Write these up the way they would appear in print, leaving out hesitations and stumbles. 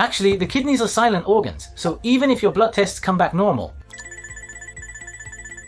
Actually, the kidneys are silent organs, so even if your blood tests come back normal,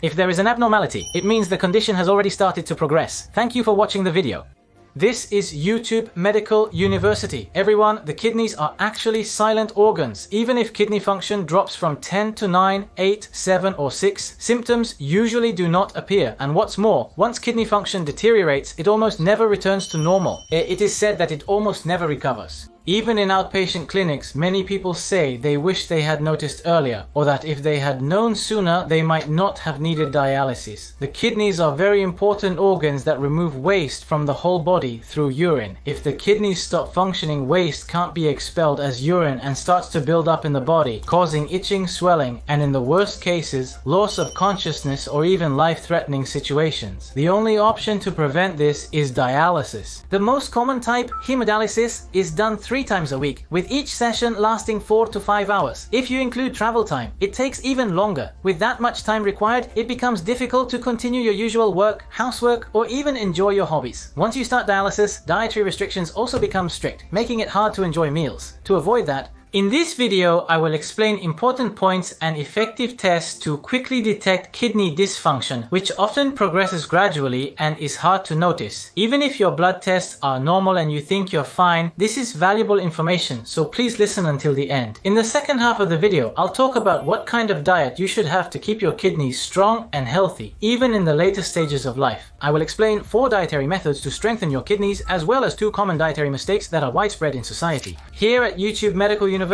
if there is an abnormality, it means the condition has already started to progress. Thank you for watching the video. This is YouTube Medical University. Everyone, the kidneys are actually silent organs. Even if kidney function drops from 10 to 9, 8, 7 or 6, symptoms usually do not appear. And what's more, once kidney function deteriorates, it almost never returns to normal. It is said that it almost never recovers. Even in outpatient clinics, many people say they wish they had noticed earlier, or that if they had known sooner, they might not have needed dialysis. The kidneys are very important organs that remove waste from the whole body through urine. If the kidneys stop functioning, waste can't be expelled as urine and starts to build up in the body, causing itching, swelling, and in the worst cases, loss of consciousness or even life-threatening situations. The only option to prevent this is dialysis. The most common type, hemodialysis, is done 3 times a week, with each session lasting 4 to 5 hours. If you include travel time, it takes even longer. With that much time required, it becomes difficult to continue your usual work, housework, or even enjoy your hobbies. Once you start dialysis, dietary restrictions also become strict, making it hard to enjoy meals. To avoid that, in this video, I will explain important points and effective tests to quickly detect kidney dysfunction, which often progresses gradually and is hard to notice. Even if your blood tests are normal and you think you're fine, this is valuable information, so please listen until the end. In the second half of the video, I'll talk about what kind of diet you should have to keep your kidneys strong and healthy, even in the later stages of life. I will explain 4 dietary methods to strengthen your kidneys, as well as 2 common dietary mistakes that are widespread in society. Here at YouTube Medical University,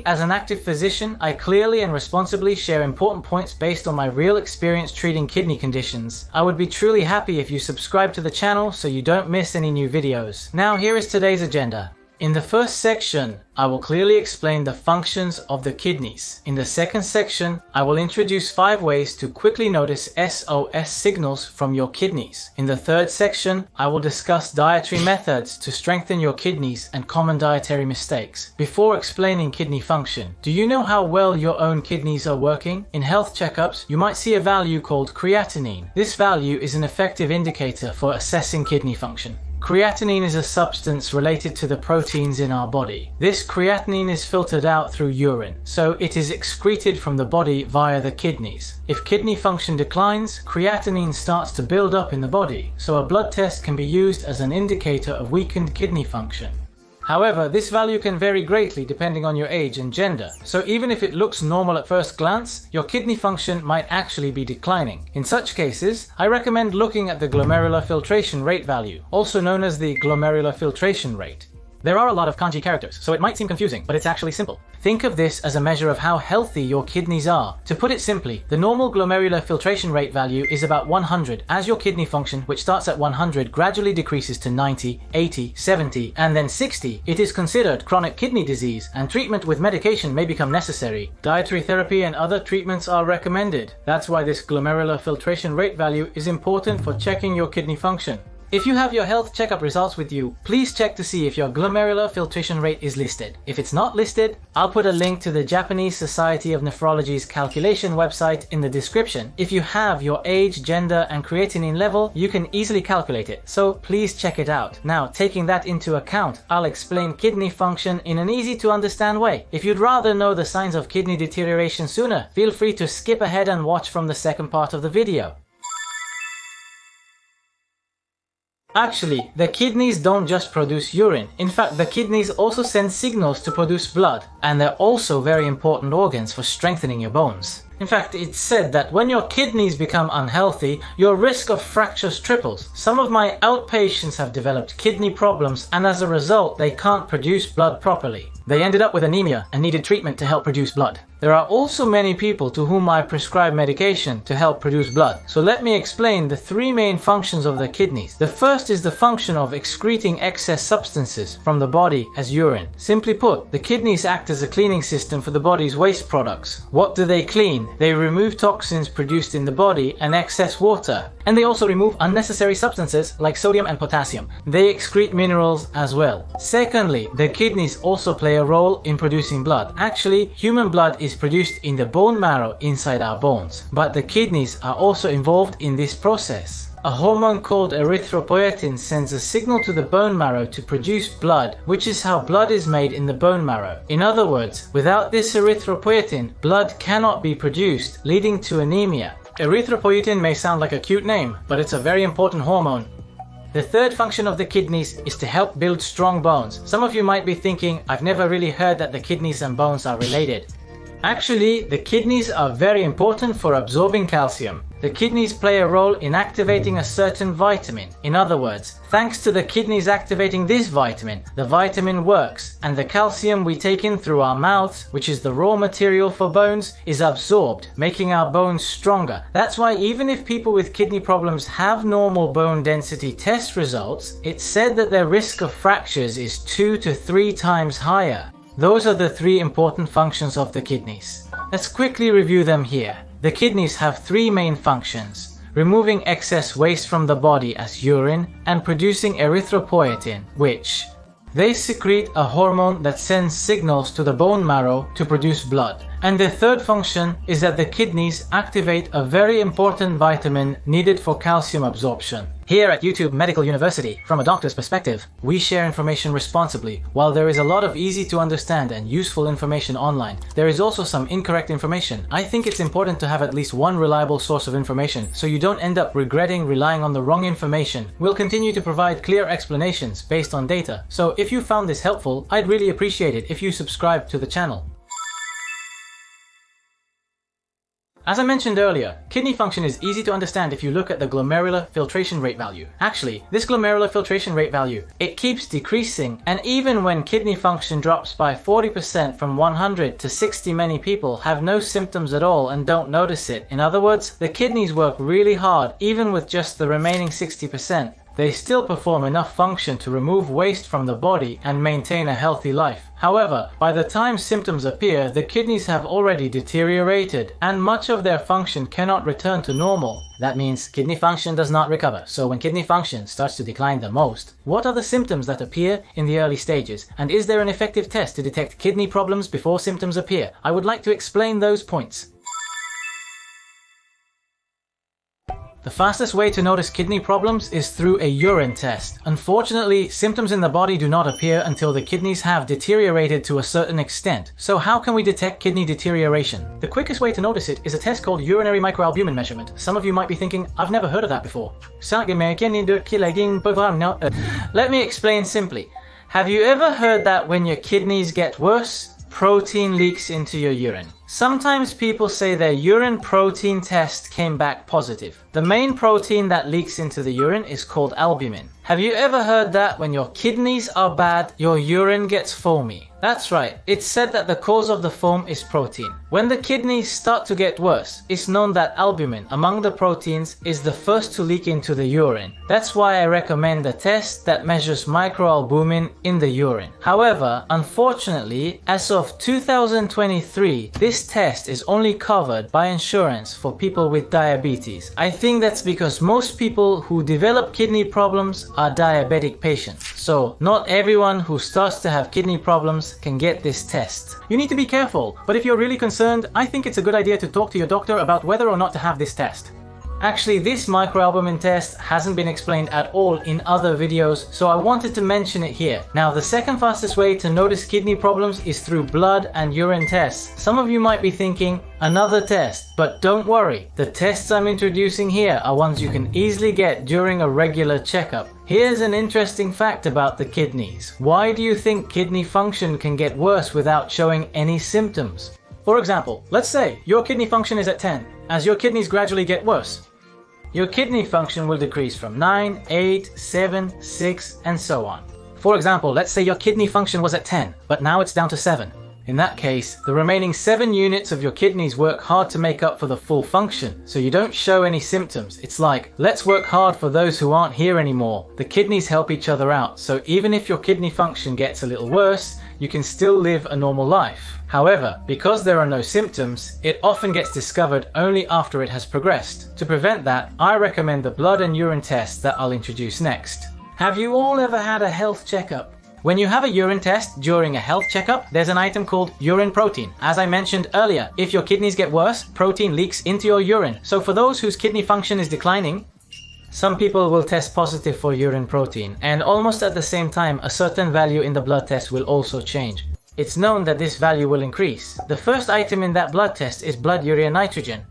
as an active physician, I clearly and responsibly share important points based on my real experience treating kidney conditions. I would be truly happy if you subscribe to the channel so you don't miss any new videos. Now here is today's agenda. In the first section, I will clearly explain the functions of the kidneys. In the second section, I will introduce 5 ways to quickly notice SOS signals from your kidneys. In the third section, I will discuss dietary methods to strengthen your kidneys and common dietary mistakes. Before explaining kidney function, do you know how well your own kidneys are working? In health checkups, you might see a value called creatinine. This value is an effective indicator for assessing kidney function. Creatinine is a substance related to the proteins in our body. This creatinine is filtered out through urine, so it is excreted from the body via the kidneys. If kidney function declines, creatinine starts to build up in the body, so a blood test can be used as an indicator of weakened kidney function. However, this value can vary greatly depending on your age and gender, so even if it looks normal at first glance, your kidney function might actually be declining. In such cases, I recommend looking at the glomerular filtration rate value, also known as the glomerular filtration rate. There are a lot of kanji characters, so it might seem confusing, but it's actually simple. Think of this as a measure of how healthy your kidneys are. To put it simply, the normal glomerular filtration rate value is about 100, as your kidney function, which starts at 100, gradually decreases to 90, 80, 70, and then 60. It is considered chronic kidney disease, and treatment with medication may become necessary. Dietary therapy and other treatments are recommended. That's why this glomerular filtration rate value is important for checking your kidney function. If you have your health checkup results with you, please check to see if your glomerular filtration rate is listed. If it's not listed, I'll put a link to the Japanese Society of Nephrology's calculation website in the description. If you have your age, gender, and creatinine level, you can easily calculate it, so please check it out. Now, taking that into account, I'll explain kidney function in an easy to understand way. If you'd rather know the signs of kidney deterioration sooner, feel free to skip ahead and watch from the second part of the video. Actually, the kidneys don't just produce urine. In fact, the kidneys also send signals to produce blood, and they're also very important organs for strengthening your bones. In fact, it's said that when your kidneys become unhealthy, your risk of fractures triples. Some of my outpatients have developed kidney problems, and as a result, they can't produce blood properly. They ended up with anemia and needed treatment to help produce blood. There are also many people to whom I prescribe medication to help produce blood. So let me explain the 3 main functions of the kidneys. The first is the function of excreting excess substances from the body as urine. Simply put, the kidneys act as a cleaning system for the body's waste products. What do they clean? They remove toxins produced in the body and excess water. And they also remove unnecessary substances like sodium and potassium. They excrete minerals as well. Secondly, the kidneys also play a role in producing blood. Actually, human blood is produced in the bone marrow inside our bones, but the kidneys are also involved in this process. A hormone called erythropoietin sends a signal to the bone marrow to produce blood, which is how blood is made in the bone marrow. In other words, without this erythropoietin, blood cannot be produced, leading to anemia. Erythropoietin may sound like a cute name, but it's a very important hormone. The third function of the kidneys is to help build strong bones. Some of you might be thinking, I've never really heard that the kidneys and bones are related. Actually, the kidneys are very important for absorbing calcium. The kidneys play a role in activating a certain vitamin. In other words, thanks to the kidneys activating this vitamin, the vitamin works, and the calcium we take in through our mouths, which is the raw material for bones, is absorbed, making our bones stronger. That's why even if people with kidney problems have normal bone density test results, it's said that their risk of fractures is 2 to 3 times higher. Those are the 3 important functions of the kidneys. Let's quickly review them here. The kidneys have 3 main functions: removing excess waste from the body as urine and producing erythropoietin, which they secrete a hormone that sends signals to the bone marrow to produce blood. And the third function is that the kidneys activate a very important vitamin needed for calcium absorption. Here at YouTube Medical University, from a doctor's perspective, we share information responsibly. While there is a lot of easy to understand and useful information online, there is also some incorrect information. I think it's important to have at least one reliable source of information, so you don't end up regretting relying on the wrong information. We'll continue to provide clear explanations based on data, so if you found this helpful, I'd really appreciate it if you subscribe to the channel. As I mentioned earlier, kidney function is easy to understand if you look at the glomerular filtration rate value. Actually, this glomerular filtration rate value, it keeps decreasing, and even when kidney function drops by 40% from 100 to 60, many people have no symptoms at all and don't notice it. In other words, the kidneys work really hard even with just the remaining 60%. They still perform enough function to remove waste from the body and maintain a healthy life. However, by the time symptoms appear, the kidneys have already deteriorated and much of their function cannot return to normal. That means kidney function does not recover. So when kidney function starts to decline the most, what are the symptoms that appear in the early stages? And is there an effective test to detect kidney problems before symptoms appear? I would like to explain those points. The fastest way to notice kidney problems is through a urine test. Unfortunately, symptoms in the body do not appear until the kidneys have deteriorated to a certain extent. So how can we detect kidney deterioration? The quickest way to notice it is a test called urinary microalbumin measurement. Some of you might be thinking, I've never heard of that before. Let me explain simply. Have you ever heard that when your kidneys get worse, protein leaks into your urine? Sometimes people say their urine protein test came back positive. The main protein that leaks into the urine is called albumin. Have you ever heard that when your kidneys are bad, your urine gets foamy? That's right, it's said that the cause of the foam is protein. When the kidneys start to get worse, it's known that albumin, among the proteins, is the first to leak into the urine. That's why I recommend a test that measures microalbumin in the urine. However, unfortunately, as of 2023, this test is only covered by insurance for people with diabetes. I think that's because most people who develop kidney problems are diabetic patients. So not everyone who starts to have kidney problems can get this test. You need to be careful, but if you're really concerned, I think it's a good idea to talk to your doctor about whether or not to have this test. Actually, this microalbumin test hasn't been explained at all in other videos, so I wanted to mention it here. Now, the second fastest way to notice kidney problems is through blood and urine tests. Some of you might be thinking, another test, but don't worry. The tests I'm introducing here are ones you can easily get during a regular checkup. Here's an interesting fact about the kidneys. Why do you think kidney function can get worse without showing any symptoms? For example, let's say your kidney function is at 10. As your kidneys gradually get worse, your kidney function will decrease from 9, 8, 7, 6, and so on. For example, let's say your kidney function was at 10, but now it's down to 7. In that case, the remaining 7 units of your kidneys work hard to make up for the full function, so you don't show any symptoms. It's like, let's work hard for those who aren't here anymore. The kidneys help each other out, so even if your kidney function gets a little worse, you can still live a normal life. However, because there are no symptoms, it often gets discovered only after it has progressed. To prevent that, I recommend the blood and urine test that I'll introduce next. Have you all ever had a health checkup? When you have a urine test during a health checkup, there's an item called urine protein. As I mentioned earlier, if your kidneys get worse, protein leaks into your urine. So for those whose kidney function is declining, Some people will test positive for urine protein, and almost at the same time, a certain value in the blood test will also change. It's known that this value will increase. The first item in that blood test is blood urea nitrogen.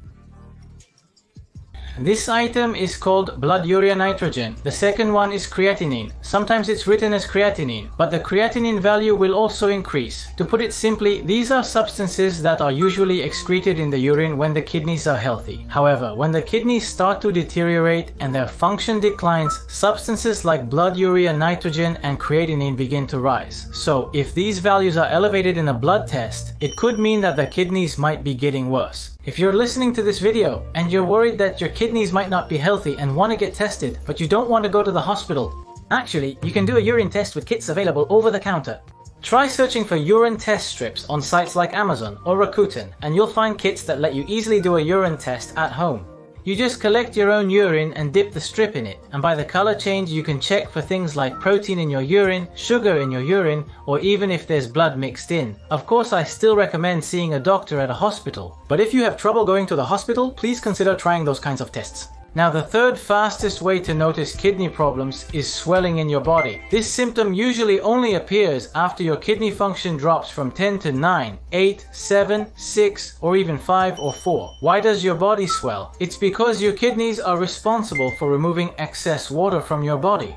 This item is called blood urea nitrogen. The second one is creatinine. Sometimes it's written as creatinine, but the creatinine value will also increase. To put it simply, these are substances that are usually excreted in the urine when the kidneys are healthy. However, when the kidneys start to deteriorate and their function declines, substances like blood urea nitrogen and creatinine begin to rise. So, if these values are elevated in a blood test, it could mean that the kidneys might be getting worse. If you're listening to this video and you're worried that your kidneys might not be healthy and want to get tested, but you don't want to go to the hospital, actually, you can do a urine test with kits available over the counter. Try searching for urine test strips on sites like Amazon or Rakuten, and you'll find kits that let you easily do a urine test at home. You just collect your own urine and dip the strip in it, and by the color change you can check for things like protein in your urine, sugar in your urine, or even if there's blood mixed in. Of course, I still recommend seeing a doctor at a hospital, but if you have trouble going to the hospital, please consider trying those kinds of tests. Now, the third fastest way to notice kidney problems is swelling in your body. This symptom usually only appears after your kidney function drops from 10 to 9, 8, 7, 6, or even 5 or 4. Why does your body swell? It's because your kidneys are responsible for removing excess water from your body.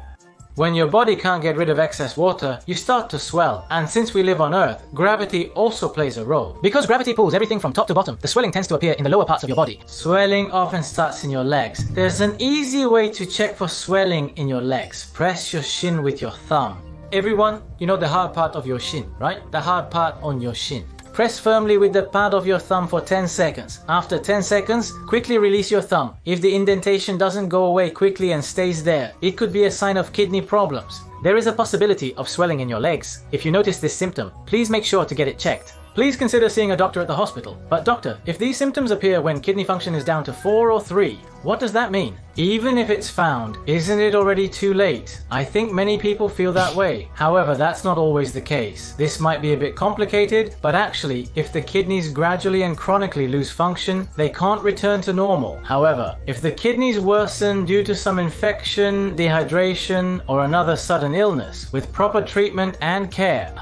When your body can't get rid of excess water, you start to swell. And since we live on Earth, gravity also plays a role. Because gravity pulls everything from top to bottom, the swelling tends to appear in the lower parts of your body. Swelling often starts in your legs. There's an easy way to check for swelling in your legs. Press your shin with your thumb. Everyone, you know the hard part of your shin, right? The hard part on your shin. Press firmly with the pad of your thumb for 10 seconds. After 10 seconds, quickly release your thumb. If the indentation doesn't go away quickly and stays there, it could be a sign of kidney problems. There is a possibility of swelling in your legs. If you notice this symptom, please make sure to get it checked. Please consider seeing a doctor at the hospital. But doctor, if these symptoms appear when kidney function is down to 4 or 3, what does that mean? Even if it's found, isn't it already too late? I think many people feel that way. However, that's not always the case. This might be a bit complicated, but actually, if the kidneys gradually and chronically lose function, they can't return to normal. However, if the kidneys worsen due to some infection, dehydration, or another sudden illness, with proper treatment and care,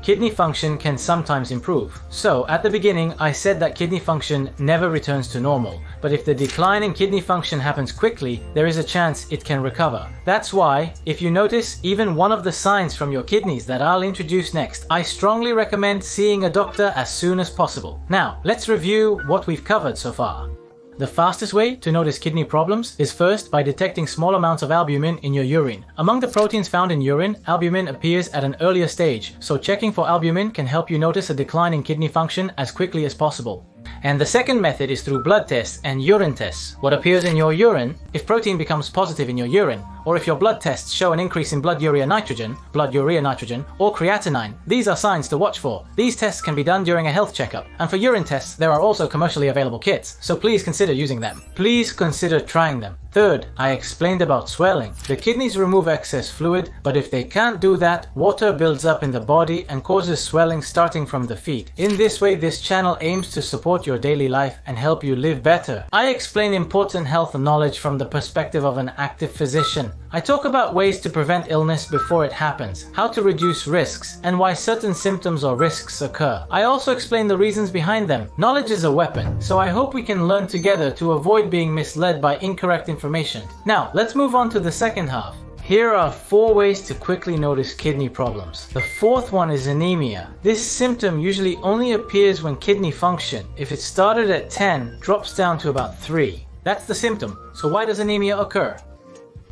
kidney function can sometimes improve. So, at the beginning, I said that kidney function never returns to normal. But if the decline in kidney function happens quickly, there is a chance it can recover. That's why, if you notice even one of the signs from your kidneys that I'll introduce next, I strongly recommend seeing a doctor as soon as possible. Now, let's review what we've covered so far. The fastest way to notice kidney problems is first by detecting small amounts of albumin in your urine. Among the proteins found in urine, albumin appears at an earlier stage, so checking for albumin can help you notice a decline in kidney function as quickly as possible. And the second method is through blood tests and urine tests. What appears in your urine, if protein becomes positive in your urine, or if your blood tests show an increase in blood urea nitrogen, or creatinine, these are signs to watch for. These tests can be done during a health checkup, and for urine tests there are also commercially available kits, so please consider using them. Please consider trying them. Third, I explained about swelling. The kidneys remove excess fluid, but if they can't do that, water builds up in the body and causes swelling starting from the feet. In this way, this channel aims to support your daily life and help you live better. I explain important health knowledge from the perspective of an active physician. I talk about ways to prevent illness before it happens, how to reduce risks, and why certain symptoms or risks occur. I also explain the reasons behind them. Knowledge is a weapon, so I hope we can learn together to avoid being misled by incorrect information. Now, let's move on to the second half. Here are 4 ways to quickly notice kidney problems. The fourth one is anemia. This symptom usually only appears when kidney function, if it started at 10, drops down to about 3. That's the symptom. So why does anemia occur?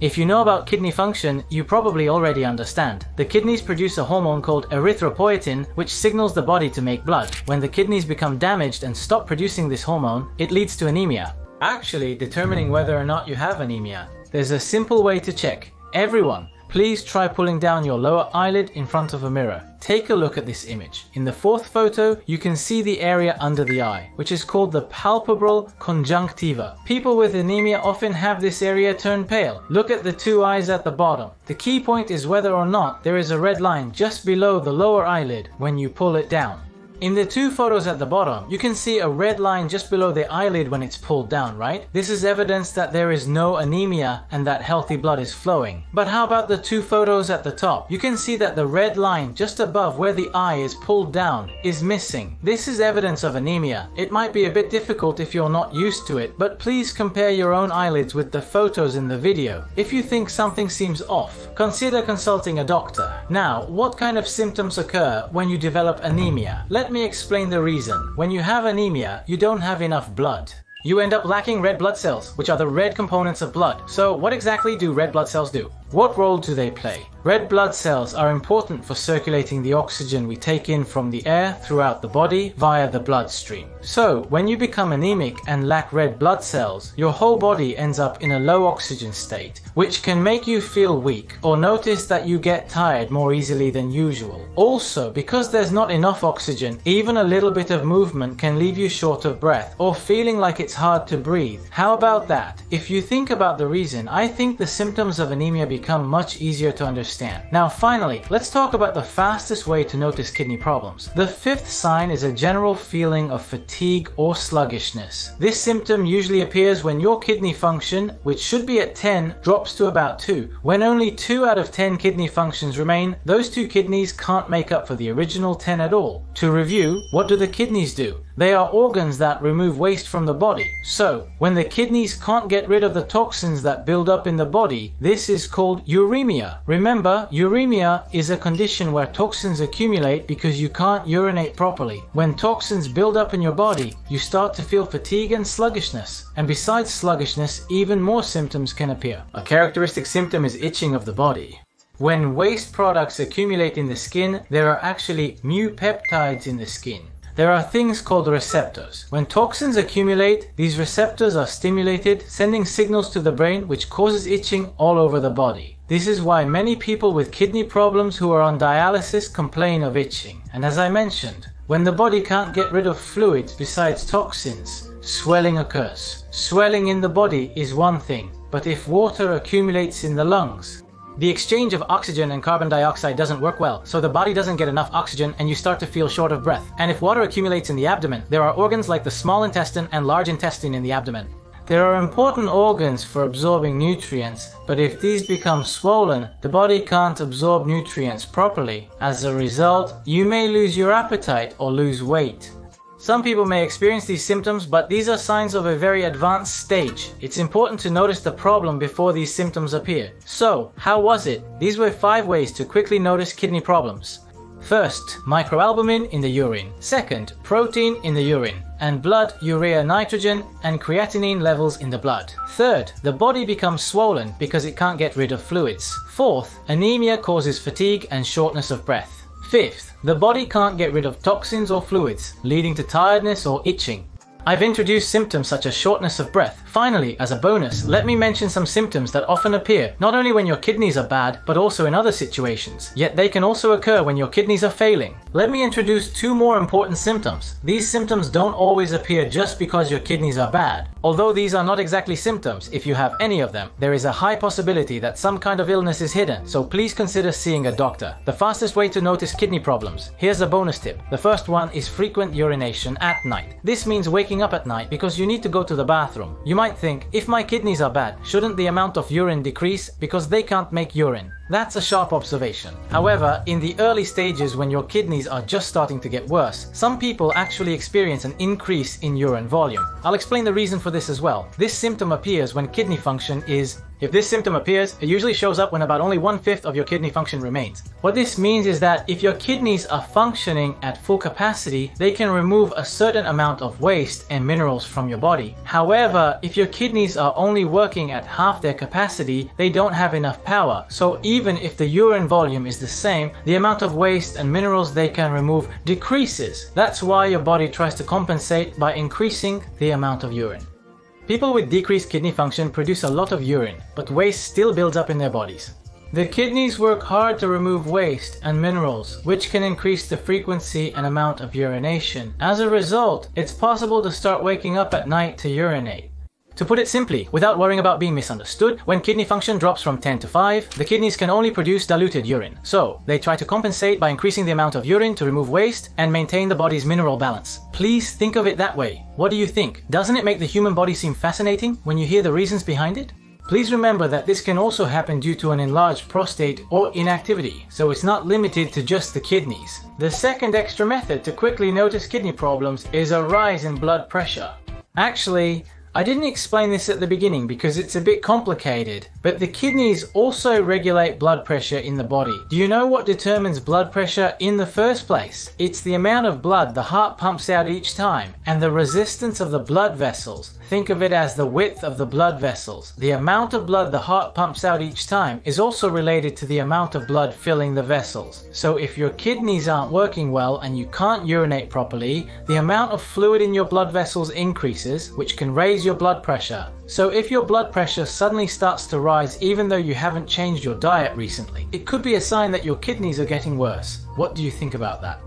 If you know about kidney function, you probably already understand. The kidneys produce a hormone called erythropoietin, which signals the body to make blood. When the kidneys become damaged and stop producing this hormone, it leads to anemia. Actually, determining whether or not you have anemia, there's a simple way to check. Everyone, please try pulling down your lower eyelid in front of a mirror. Take a look at this image. In the fourth photo, you can see the area under the eye, which is called the palpebral conjunctiva. People with anemia often have this area turn pale. Look at the 2 eyes at the bottom. The key point is whether or not there is a red line just below the lower eyelid when you pull it down. In the two photos at the bottom, you can see a red line just below the eyelid when it's pulled down, right? This is evidence that there is no anemia and that healthy blood is flowing. But how about the two photos at the top? You can see that the red line just above where the eye is pulled down is missing. This is evidence of anemia. It might be a bit difficult if you're not used to it, but please compare your own eyelids with the photos in the video. If you think something seems off, consider consulting a doctor. Now, what kind of symptoms occur when you develop anemia? Let me explain the reason. When you have anemia, you don't have enough blood. You end up lacking red blood cells, which are the red components of blood. So what exactly do red blood cells do? What role do they play? Red blood cells are important for circulating the oxygen we take in from the air throughout the body via the bloodstream. So, when you become anemic and lack red blood cells, your whole body ends up in a low oxygen state, which can make you feel weak or notice that you get tired more easily than usual. Also, because there's not enough oxygen, even a little bit of movement can leave you short of breath or feeling like it's hard to breathe. How about that? If you think about the reason, I think the symptoms of anemia become much easier to understand. Now finally, let's talk about the fastest way to notice kidney problems. The fifth sign is a general feeling of fatigue or sluggishness. This symptom usually appears when your kidney function, which should be at 10, drops to about 2. When only 2 out of 10 kidney functions remain, those 2 kidneys can't make up for the original 10 at all. To review, what do the kidneys do? They are organs that remove waste from the body. So, when the kidneys can't get rid of the toxins that build up in the body, this is called uremia. Remember, uremia is a condition where toxins accumulate because you can't urinate properly. When toxins build up in your body, you start to feel fatigue and sluggishness. And besides sluggishness, even more symptoms can appear. A characteristic symptom is itching of the body. When waste products accumulate in the skin, there are actually mu peptides in the skin. There are things called receptors. When toxins accumulate, these receptors are stimulated, sending signals to the brain which causes itching all over the body. This is why many people with kidney problems who are on dialysis complain of itching. And as I mentioned, when the body can't get rid of fluids besides toxins, swelling occurs. Swelling in the body is one thing, but if water accumulates in the lungs, the exchange of oxygen and carbon dioxide doesn't work well, so the body doesn't get enough oxygen and you start to feel short of breath. And if water accumulates in the abdomen, there are organs like the small intestine and large intestine in the abdomen. There are important organs for absorbing nutrients, but if these become swollen, the body can't absorb nutrients properly. As a result, you may lose your appetite or lose weight. Some people may experience these symptoms, but these are signs of a very advanced stage. It's important to notice the problem before these symptoms appear. So, how was it? These were 5 ways to quickly notice kidney problems. First, microalbumin in the urine. Second, protein in the urine, and blood, urea, nitrogen, and creatinine levels in the blood. Third, the body becomes swollen because it can't get rid of fluids. Fourth, anemia causes fatigue and shortness of breath. Fifth, the body can't get rid of toxins or fluids, leading to tiredness or itching. I've introduced symptoms such as shortness of breath. Finally, as a bonus, let me mention some symptoms that often appear not only when your kidneys are bad, but also in other situations. Yet they can also occur when your kidneys are failing. Let me introduce 2 more important symptoms. These symptoms don't always appear just because your kidneys are bad. Although these are not exactly symptoms, if you have any of them, there is a high possibility that some kind of illness is hidden, so please consider seeing a doctor. The fastest way to notice kidney problems. Here's a bonus tip. The first one is frequent urination at night. This means waking up at night because you need to go to the bathroom. You might think, if my kidneys are bad, shouldn't the amount of urine decrease because they can't make urine? That's a sharp observation. However, in the early stages when your kidneys are just starting to get worse, some people actually experience an increase in urine volume. I'll explain the reason for this as well. This symptom appears when kidney function is... If this symptom appears, it usually shows up when about only 1/5 of your kidney function remains. What this means is that if your kidneys are functioning at full capacity, they can remove a certain amount of waste and minerals from your body. However, if your kidneys are only working at half their capacity, they don't have enough power. So even if the urine volume is the same, the amount of waste and minerals they can remove decreases. That's why your body tries to compensate by increasing the amount of urine. People with decreased kidney function produce a lot of urine, but waste still builds up in their bodies. The kidneys work hard to remove waste and minerals, which can increase the frequency and amount of urination. As a result, it's possible to start waking up at night to urinate. To put it simply, without worrying about being misunderstood, when kidney function drops from 10 to 5, the kidneys can only produce diluted urine. So, they try to compensate by increasing the amount of urine to remove waste and maintain the body's mineral balance. Please think of it that way. What do you think? Doesn't it make the human body seem fascinating when you hear the reasons behind it? Please remember that this can also happen due to an enlarged prostate or inactivity, so it's not limited to just the kidneys. The second extra method to quickly notice kidney problems is a rise in blood pressure. Actually, I didn't explain this at the beginning because it's a bit complicated, but the kidneys also regulate blood pressure in the body. Do you know what determines blood pressure in the first place? It's the amount of blood the heart pumps out each time, and the resistance of the blood vessels. Think of it as the width of the blood vessels. The amount of blood the heart pumps out each time is also related to the amount of blood filling the vessels. So if your kidneys aren't working well and you can't urinate properly, the amount of fluid in your blood vessels increases, which can raise your blood pressure. So if your blood pressure suddenly starts to rise even though you haven't changed your diet recently, it could be a sign that your kidneys are getting worse. What do you think about that?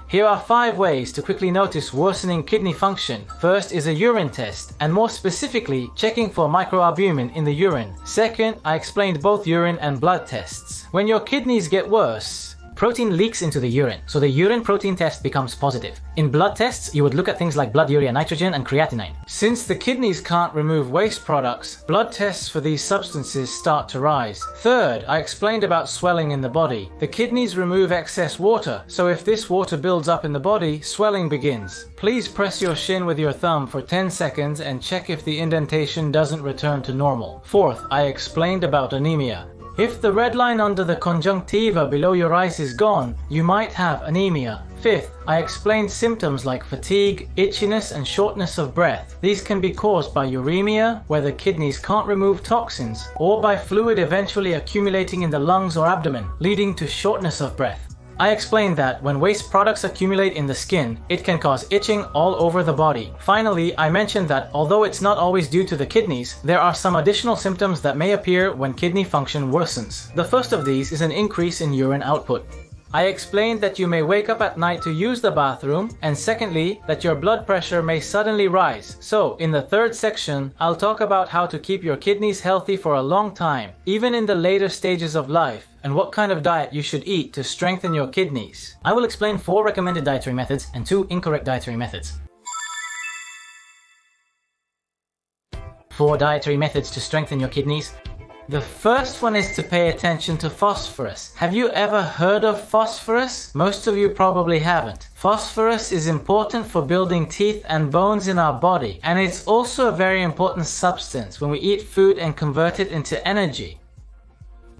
Here are 5 ways to quickly notice worsening kidney function. First is a urine test, and more specifically, checking for microalbumin in the urine. Second, I explained both urine and blood tests. When your kidneys get worse, protein leaks into the urine, so the urine protein test becomes positive. In blood tests, you would look at things like blood urea nitrogen and creatinine. Since the kidneys can't remove waste products, blood tests for these substances start to rise. Third, I explained about swelling in the body. The kidneys remove excess water, so if this water builds up in the body, swelling begins. Please press your shin with your thumb for 10 seconds and check if the indentation doesn't return to normal. Fourth, I explained about anemia. If the red line under the conjunctiva below your eyes is gone, you might have anemia. Fifth, I explained symptoms like fatigue, itchiness, and shortness of breath. These can be caused by uremia, where the kidneys can't remove toxins, or by fluid eventually accumulating in the lungs or abdomen, leading to shortness of breath. I explained that when waste products accumulate in the skin, it can cause itching all over the body. Finally, I mentioned that although it's not always due to the kidneys, there are some additional symptoms that may appear when kidney function worsens. The first of these is an increase in urine output. I explained that you may wake up at night to use the bathroom, and secondly, that your blood pressure may suddenly rise. So, in the third section, I'll talk about how to keep your kidneys healthy for a long time, even in the later stages of life, and what kind of diet you should eat to strengthen your kidneys. I will explain 4 recommended dietary methods and 2 incorrect dietary methods. 4 dietary methods to strengthen your kidneys. The first one is to pay attention to phosphorus. Have you ever heard of phosphorus? Most of you probably haven't. Phosphorus is important for building teeth and bones in our body, and it's also a very important substance when we eat food and convert it into energy.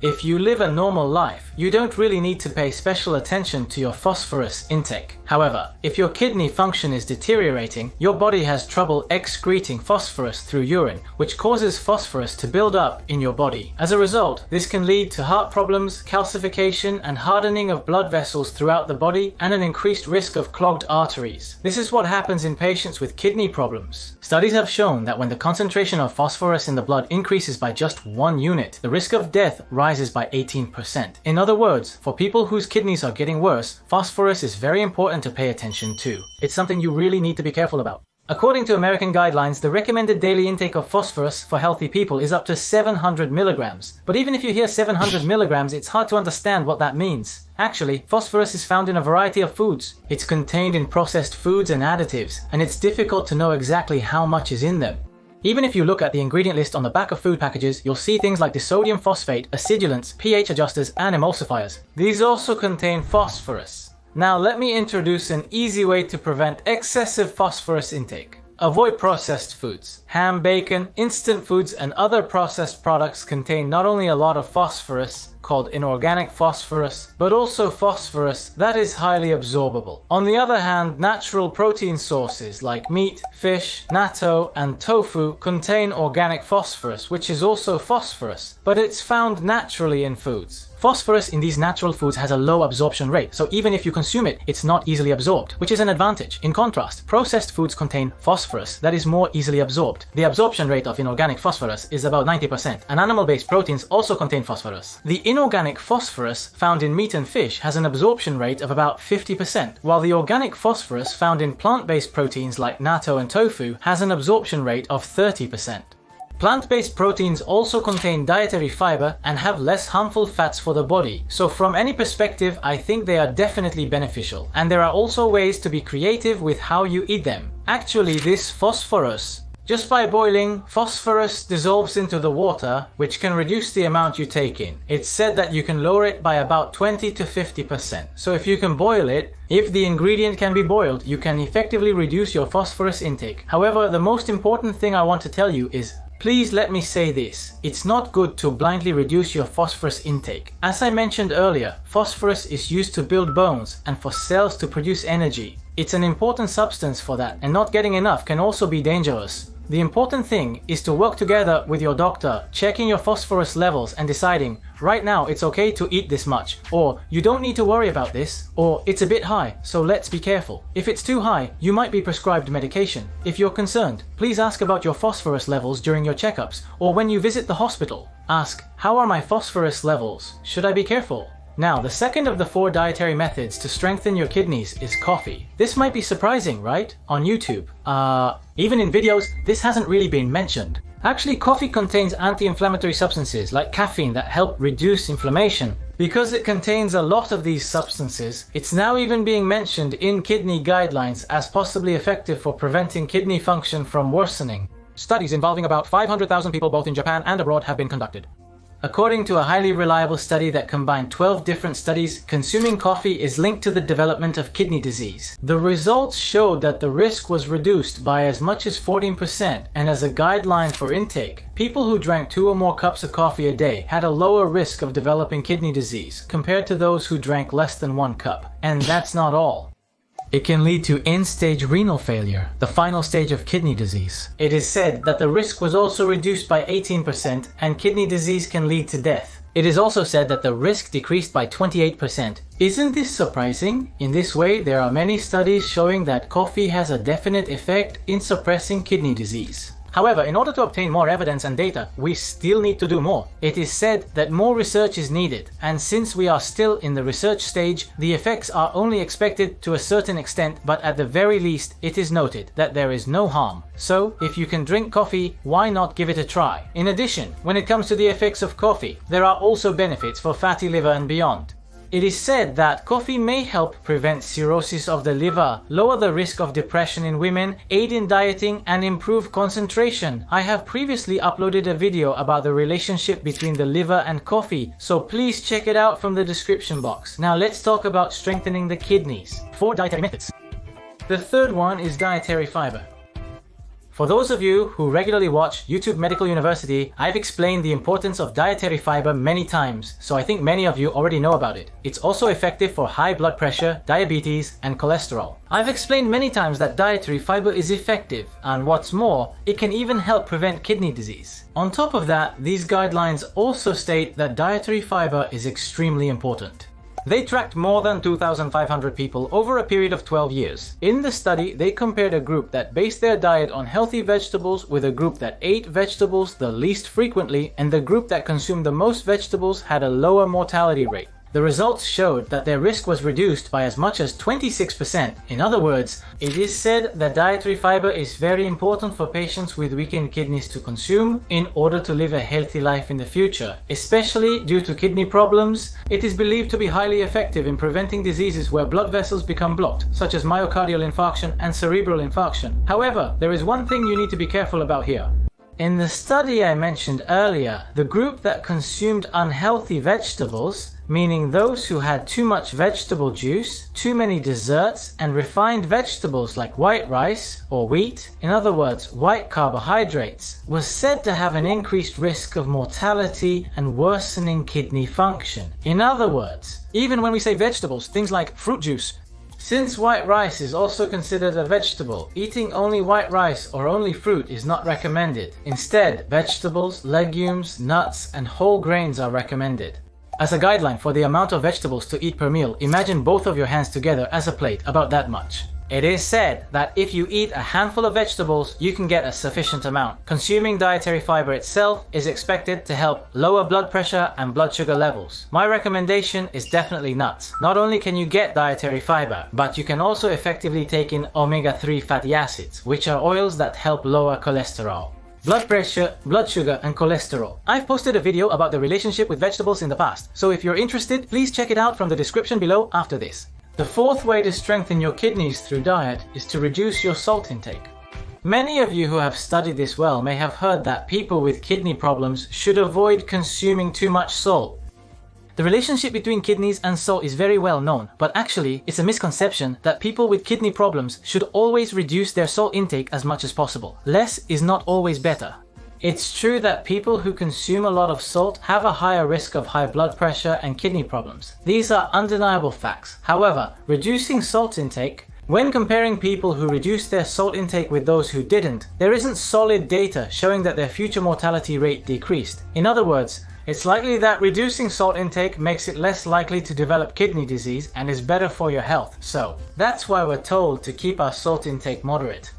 If you live a normal life, you don't really need to pay special attention to your phosphorus intake. However, if your kidney function is deteriorating, your body has trouble excreting phosphorus through urine, which causes phosphorus to build up in your body. As a result, this can lead to heart problems, calcification, and hardening of blood vessels throughout the body, and an increased risk of clogged arteries. This is what happens in patients with kidney problems. Studies have shown that when the concentration of phosphorus in the blood increases by just 1 unit, the risk of death rises by 18%. In other words, for people whose kidneys are getting worse, phosphorus is very important to pay attention to. It's something you really need to be careful about. According to American guidelines, the recommended daily intake of phosphorus for healthy people is up to 700 milligrams. But even if you hear 700 milligrams, it's hard to understand what that means. Actually, phosphorus is found in a variety of foods. It's contained in processed foods and additives, and it's difficult to know exactly how much is in them. Even if you look at the ingredient list on the back of food packages, you'll see things like disodium phosphate, acidulants, pH adjusters, and emulsifiers. These also contain phosphorus. Now let me introduce an easy way to prevent excessive phosphorus intake. Avoid processed foods. Ham, bacon, instant foods, and other processed products contain not only a lot of phosphorus, called inorganic phosphorus, but also phosphorus that is highly absorbable. On the other hand, natural protein sources like meat, fish, natto, and tofu contain organic phosphorus, which is also phosphorus, but it's found naturally in foods. Phosphorus in these natural foods has a low absorption rate, so even if you consume it, it's not easily absorbed, which is an advantage. In contrast, processed foods contain phosphorus that is more easily absorbed. The absorption rate of inorganic phosphorus is about 90%, and animal-based proteins also contain phosphorus. The inorganic phosphorus found in meat and fish has an absorption rate of about 50%, while the organic phosphorus found in plant-based proteins like natto and tofu has an absorption rate of 30%. Plant-based proteins also contain dietary fiber and have less harmful fats for the body, so from any perspective I think they are definitely beneficial. And there are also ways to be creative with how you eat them. Actually, this phosphorus, just by boiling, phosphorus dissolves into the water, which can reduce the amount you take in. It's said that you can lower it by about 20 to 50%. So if you can boil it, if the ingredient can be boiled, you can effectively reduce your phosphorus intake. However, the most important thing I want to tell you is, please let me say this, it's not good to blindly reduce your phosphorus intake. As I mentioned earlier, phosphorus is used to build bones and for cells to produce energy. It's an important substance for that, and not getting enough can also be dangerous. The important thing is to work together with your doctor, checking your phosphorus levels and deciding, right now it's okay to eat this much, or you don't need to worry about this, or it's a bit high, so let's be careful. If it's too high, you might be prescribed medication. If you're concerned, please ask about your phosphorus levels during your checkups, or when you visit the hospital. Ask, how are my phosphorus levels? Should I be careful? Now, the second of the 4 dietary methods to strengthen your kidneys is coffee. This might be surprising, right? On YouTube. Even in videos, this hasn't really been mentioned. Actually, coffee contains anti-inflammatory substances like caffeine that help reduce inflammation. Because it contains a lot of these substances, it's now even being mentioned in kidney guidelines as possibly effective for preventing kidney function from worsening. Studies involving about 500,000 people both in Japan and abroad have been conducted. According to a highly reliable study that combined 12 different studies, consuming coffee is linked to the development of kidney disease. The results showed that the risk was reduced by as much as 14%, and as a guideline for intake, people who drank 2 or more cups of coffee a day had a lower risk of developing kidney disease compared to those who drank less than 1 cup. And that's not all. It can lead to end-stage renal failure, the final stage of kidney disease. It is said that the risk was also reduced by 18%, and kidney disease can lead to death. It is also said that the risk decreased by 28%. Isn't this surprising? In this way, there are many studies showing that coffee has a definite effect in suppressing kidney disease. However, in order to obtain more evidence and data, we still need to do more. It is said that more research is needed, and since we are still in the research stage, the effects are only expected to a certain extent, but at the very least, it is noted that there is no harm. So, if you can drink coffee, why not give it a try? In addition, when it comes to the effects of coffee, there are also benefits for fatty liver and beyond. It is said that coffee may help prevent cirrhosis of the liver, lower the risk of depression in women, aid in dieting, and improve concentration. I have previously uploaded a video about the relationship between the liver and coffee, so please check it out from the description box. Now let's talk about strengthening the kidneys. 4 dietary methods. The third one is dietary fiber. For those of you who regularly watch YouTube Medical University, I've explained the importance of dietary fiber many times, so I think many of you already know about it. It's also effective for high blood pressure, diabetes, and cholesterol. I've explained many times that dietary fiber is effective, and what's more, it can even help prevent kidney disease. On top of that, these guidelines also state that dietary fiber is extremely important. They tracked more than 2,500 people over a period of 12 years. In the study, they compared a group that based their diet on healthy vegetables with a group that ate vegetables the least frequently, and the group that consumed the most vegetables had a lower mortality rate. The results showed that their risk was reduced by as much as 26%. In other words, it is said that dietary fiber is very important for patients with weakened kidneys to consume in order to live a healthy life in the future. Especially due to kidney problems, it is believed to be highly effective in preventing diseases where blood vessels become blocked, such as myocardial infarction and cerebral infarction. However, there is one thing you need to be careful about here. In the study I mentioned earlier, the group that consumed unhealthy vegetables, meaning those who had too much vegetable juice, too many desserts, and refined vegetables like white rice or wheat, in other words, white carbohydrates, was said to have an increased risk of mortality and worsening kidney function. In other words, even when we say vegetables, things like fruit juice, since white rice is also considered a vegetable, eating only white rice or only fruit is not recommended. Instead, vegetables, legumes, nuts, and whole grains are recommended. As a guideline for the amount of vegetables to eat per meal, imagine both of your hands together as a plate, about that much. It is said that if you eat a handful of vegetables, you can get a sufficient amount. Consuming dietary fiber itself is expected to help lower blood pressure and blood sugar levels. My recommendation is definitely nuts. Not only can you get dietary fiber, but you can also effectively take in omega-3 fatty acids, which are oils that help lower cholesterol. Blood pressure, blood sugar, and cholesterol. I've posted a video about the relationship with vegetables in the past, so if you're interested, please check it out from the description below after this. The fourth way to strengthen your kidneys through diet is to reduce your salt intake. Many of you who have studied this well may have heard that people with kidney problems should avoid consuming too much salt. The relationship between kidneys and salt is very well known, but actually it's a misconception that people with kidney problems should always reduce their salt intake as much as possible. Less is not always better. It's true that people who consume a lot of salt have a higher risk of high blood pressure and kidney problems. These are undeniable facts. However, reducing salt intake, when comparing people who reduced their salt intake with those who didn't, there isn't solid data showing that their future mortality rate decreased. In other words, it's likely that reducing salt intake makes it less likely to develop kidney disease and is better for your health. So, that's why we're told to keep our salt intake moderate.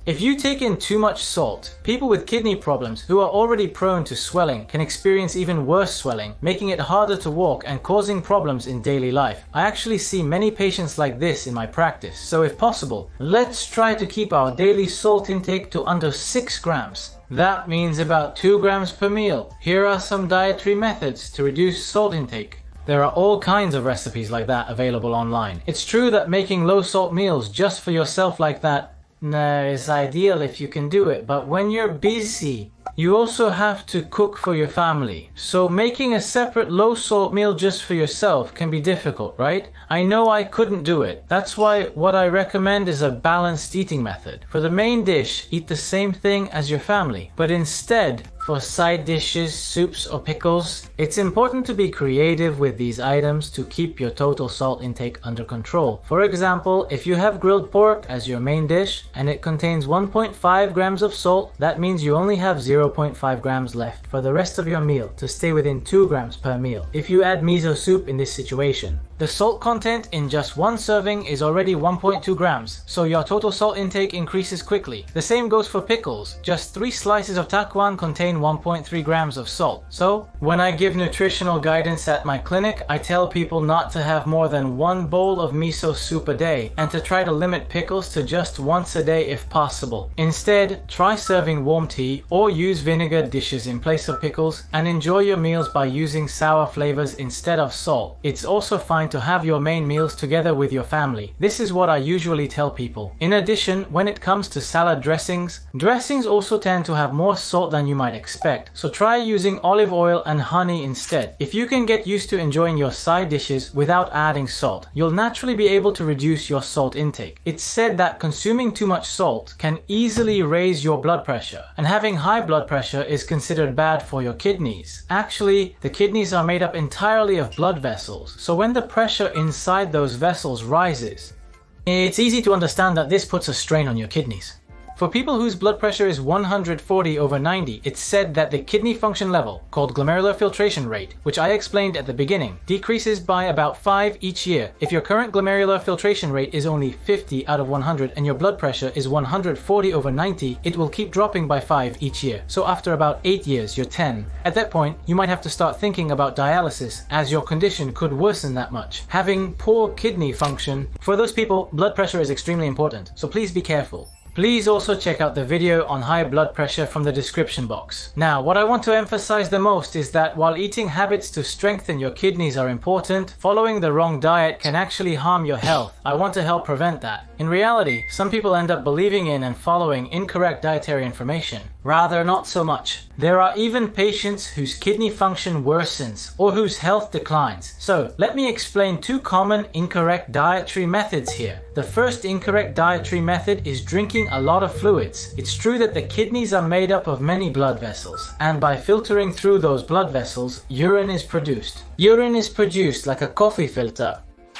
If you take in too much salt, people with kidney problems who are already prone to swelling can experience even worse swelling, making it harder to walk and causing problems in daily life. I actually see many patients like this in my practice, so if possible, let's try to keep our daily salt intake to under 6 grams. That means about 2 grams per meal. Here are some dietary methods to reduce salt intake. There are all kinds of recipes like that available online. It's true that making low salt meals just for yourself like that is ideal if you can do it, but when you're busy, you also have to cook for your family. So making a separate low salt meal just for yourself can be difficult, right? I know I couldn't do it. That's why what I recommend is a balanced eating method. For the main dish, eat the same thing as your family, but instead, for side dishes, soups, or pickles, it's important to be creative with these items to keep your total salt intake under control. For example, if you have grilled pork as your main dish and it contains 1.5 grams of salt, that means you only have 0.5 grams left for the rest of your meal to stay within 2 grams per meal. If you add miso soup in this situation, the salt content in just one serving is already 1.2 grams, so your total salt intake increases quickly. The same goes for pickles. Just 3 slices of takuan contain 1.3 grams of salt. So, when I give nutritional guidance at my clinic, I tell people not to have more than 1 bowl of miso soup a day and to try to limit pickles to just once a day if possible. Instead, try serving warm tea or use vinegar dishes in place of pickles and enjoy your meals by using sour flavors instead of salt. It's also fine to have your main meals together with your family. This is what I usually tell people. In addition, when it comes to salad dressings also tend to have more salt than you might expect, so try using olive oil and honey instead. If you can get used to enjoying your side dishes without adding salt, you'll naturally be able to reduce your salt intake. It's said that consuming too much salt can easily raise your blood pressure, and having high blood pressure is considered bad for your kidneys. Actually, the kidneys are made up entirely of blood vessels, so when the pressure inside those vessels rises, it's easy to understand that this puts a strain on your kidneys. For people whose blood pressure is 140/90, it's said that the kidney function level, called glomerular filtration rate, which I explained at the beginning, decreases by about 5 each year. If your current glomerular filtration rate is only 50 out of 100 and your blood pressure is 140/90, it will keep dropping by 5 each year. So after about 8 years, you're 10. At that point, you might have to start thinking about dialysis, as your condition could worsen that much. Having poor kidney function, for those people, blood pressure is extremely important, so please be careful. Please also check out the video on high blood pressure from the description box. Now, what I want to emphasize the most is that while eating habits to strengthen your kidneys are important, following the wrong diet can actually harm your health. I want to help prevent that. In reality, some people end up believing in and following incorrect dietary information. Rather, not so much. There are even patients whose kidney function worsens or whose health declines. So, let me explain 2 common incorrect dietary methods here. The first incorrect dietary method is drinking a lot of fluids. It's true that the kidneys are made up of many blood vessels, and by filtering through those blood vessels, urine is produced. Urine is produced like a coffee filter.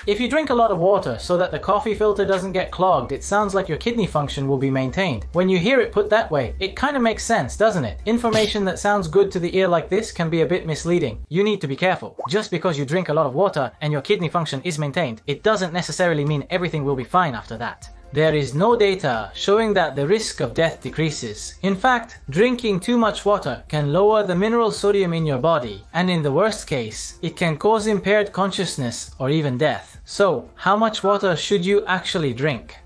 If you drink a lot of water so that the coffee filter doesn't get clogged, it sounds like your kidney function will be maintained. When you hear it put that way, it kind of makes sense, doesn't it? Information that sounds good to the ear like this can be a bit misleading. You need to be careful. Just because you drink a lot of water and your kidney function is maintained, it doesn't necessarily mean everything will be fine after that. There is no data showing that the risk of death decreases. In fact, drinking too much water can lower the mineral sodium in your body, and in the worst case, it can cause impaired consciousness or even death. So, how much water should you actually drink?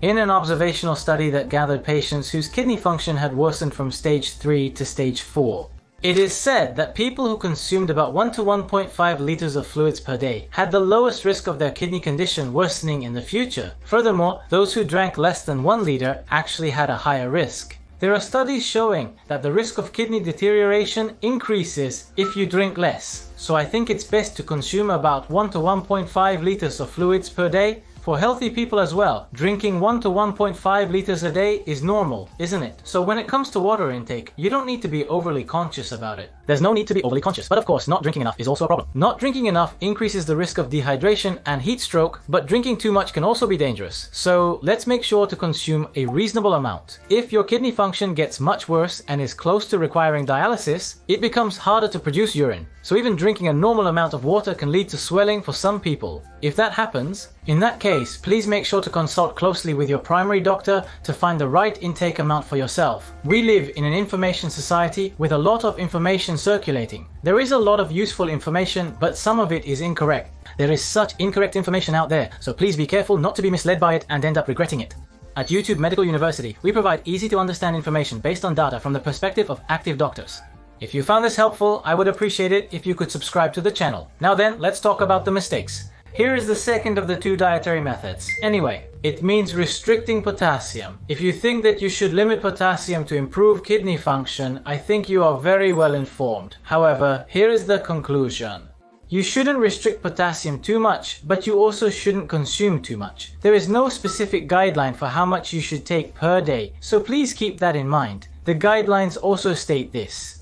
In an observational study that gathered patients whose kidney function had worsened from stage 3 to stage 4, it is said that people who consumed about 1 to 1.5 liters of fluids per day had the lowest risk of their kidney condition worsening in the future. Furthermore, those who drank less than 1 liter actually had a higher risk. There are studies showing that the risk of kidney deterioration increases if you drink less. So I think it's best to consume about 1 to 1.5 liters of fluids per day. For healthy people as well, drinking 1 to 1.5 liters a day is normal, isn't it? So when it comes to water intake, you don't need to be overly conscious about it. There's no need to be overly conscious, but of course, not drinking enough is also a problem. Not drinking enough increases the risk of dehydration and heat stroke, but drinking too much can also be dangerous. So let's make sure to consume a reasonable amount. If your kidney function gets much worse and is close to requiring dialysis, it becomes harder to produce urine. So even drinking a normal amount of water can lead to swelling for some people. If that happens, in that case, please make sure to consult closely with your primary doctor to find the right intake amount for yourself. We live in an information society with a lot of information circulating. There is a lot of useful information, but some of it is incorrect. There is such incorrect information out there, so please be careful not to be misled by it and end up regretting it. At YouTube Medical University, we provide easy to understand information based on data from the perspective of active doctors. If you found this helpful, I would appreciate it if you could subscribe to the channel. Now then, let's talk about the mistakes. Here is the second of the 2 dietary methods. Anyway, it means restricting potassium. If you think that you should limit potassium to improve kidney function, I think you are very well informed. However, here is the conclusion. You shouldn't restrict potassium too much, but you also shouldn't consume too much. There is no specific guideline for how much you should take per day, so please keep that in mind. The guidelines also state this.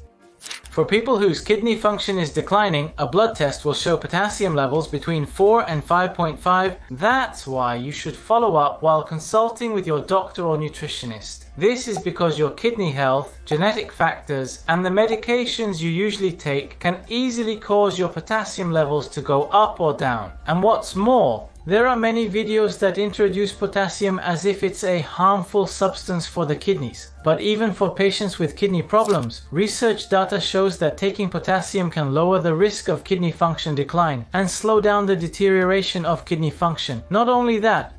For people whose kidney function is declining, a blood test will show potassium levels between 4 and 5.5. That's why you should follow up while consulting with your doctor or nutritionist. This is because your kidney health, genetic factors, and the medications you usually take can easily cause your potassium levels to go up or down. And what's more, there are many videos that introduce potassium as if it's a harmful substance for the kidneys. But even for patients with kidney problems, research data shows that taking potassium can lower the risk of kidney function decline and slow down the deterioration of kidney function. Not only that,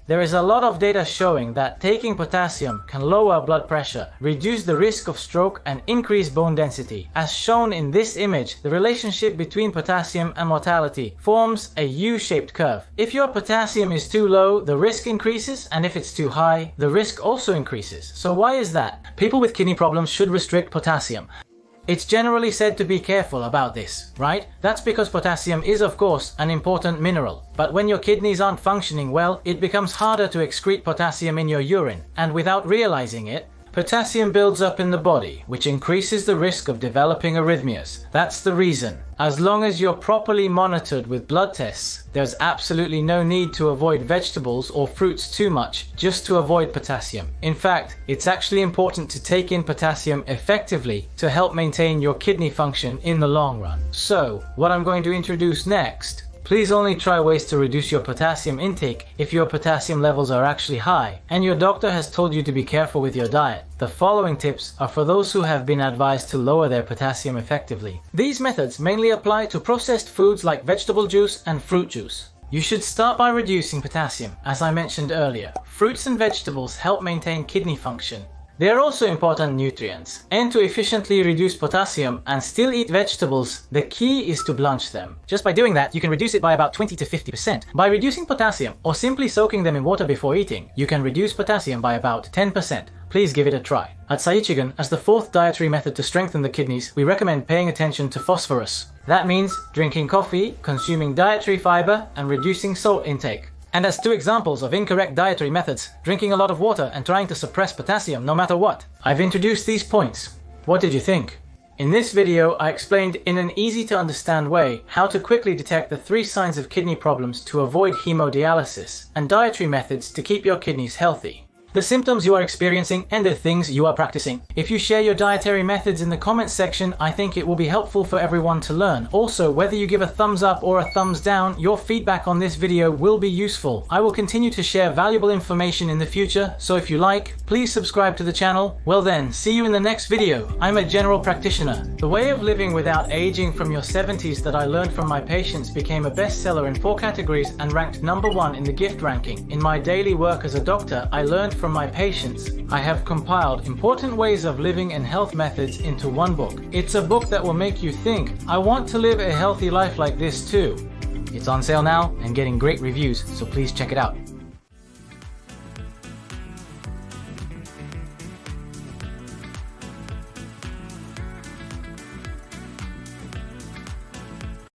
there is a lot of data showing that taking potassium can lower blood pressure, reduce the risk of stroke, and increase bone density. As shown in this image, the relationship between potassium and mortality forms a U-shaped curve. If your potassium is too low, the risk increases, and if it's too high, the risk also increases. So why is that? People with kidney problems should restrict potassium. It's generally said to be careful about this, right? That's because potassium is, of course, an important mineral. But when your kidneys aren't functioning well, it becomes harder to excrete potassium in your urine. And without realizing it, potassium builds up in the body, which increases the risk of developing arrhythmias. That's the reason. As long as you're properly monitored with blood tests, there's absolutely no need to avoid vegetables or fruits too much just to avoid potassium. In fact, it's actually important to take in potassium effectively to help maintain your kidney function in the long run. So, what I'm going to introduce next, please only try ways to reduce your potassium intake if your potassium levels are actually high and your doctor has told you to be careful with your diet. The following tips are for those who have been advised to lower their potassium effectively. These methods mainly apply to processed foods like vegetable juice and fruit juice. You should start by reducing potassium, as I mentioned earlier. Fruits and vegetables help maintain kidney function. They are also important nutrients, and to efficiently reduce potassium and still eat vegetables, the key is to blanch them. Just by doing that, you can reduce it by about 20 to 50%. By reducing potassium or simply soaking them in water before eating, you can reduce potassium by about 10%. Please give it a try. At Saichigan, as the 4th dietary method to strengthen the kidneys, we recommend paying attention to phosphorus. That means drinking coffee, consuming dietary fiber, and reducing salt intake. And as 2 examples of incorrect dietary methods, drinking a lot of water and trying to suppress potassium no matter what. I've introduced these points. What did you think? In this video, I explained in an easy-to-understand way how to quickly detect the 3 signs of kidney problems to avoid hemodialysis and dietary methods to keep your kidneys healthy. The symptoms you are experiencing and the things you are practicing. If you share your dietary methods in the comments section, I think it will be helpful for everyone to learn. Also, whether you give a thumbs up or a thumbs down, your feedback on this video will be useful. I will continue to share valuable information in the future, so if you like, please subscribe to the channel. Well then, see you in the next video. I'm a general practitioner. The Way of Living Without Aging from Your 70s that I learned from my patients became a bestseller in 4 categories and ranked #1 in the gift ranking. In my daily work as a doctor, I learned from my patients. I have compiled important ways of living and health methods into one book. It's a book that will make you think, I want to live a healthy life like this too. It's on sale now and getting great reviews, so please check it out.